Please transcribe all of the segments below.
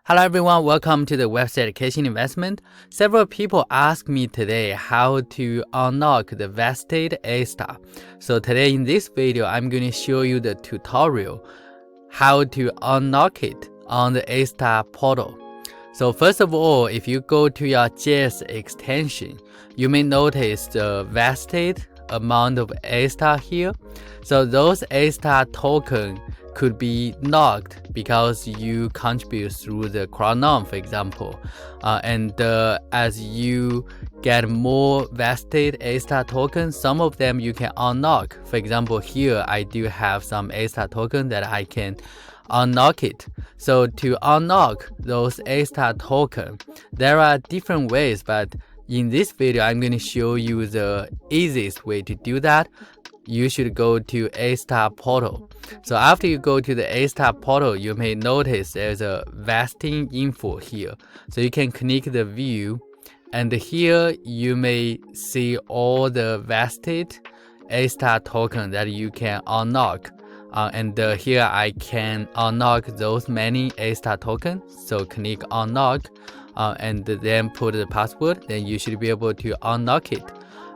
Hello everyone, welcome to the Website Education Investment. Several people asked me today how to unlock the vested Astar. So today in this video, I'm going to show you the tutorial how to unlock it on the Astar Portal. So first of all, if you go to your JS extension, you may notice the vested amount of Astar here. So those Astar tokens could be locked because you contribute through the Cardano, for example. As you get more vested Astar tokens, some of them you can unlock. For example, here I do have some Astar tokens that I can unlock it. So to unlock those Astar tokens, there are different ways, but in this video, I'm going to show you the easiest way to do that. You should go to Astar Portal. So after you go to the Astar Portal, you may notice there's a vesting info here. So you can click the view, and here you may see all the vested Astar tokens that you can unlock. Here I can unlock those many Astar tokens. So click unlock and then put the password. Then you should be able to unlock it.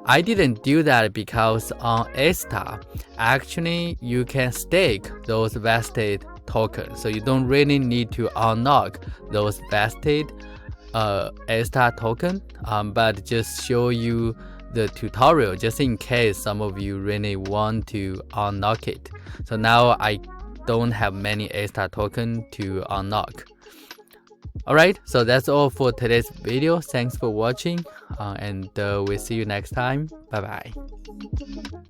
I didn't do that because on Astar, actually you can stake those vested tokens. So you don't really need to unlock those vested Astar token, but just show you the tutorial just in case some of you really want to unlock it. So now I don't have many Astar token to unlock. Alright, so that's all for today's video. Thanks for watching, and we'll see you next time. Bye bye.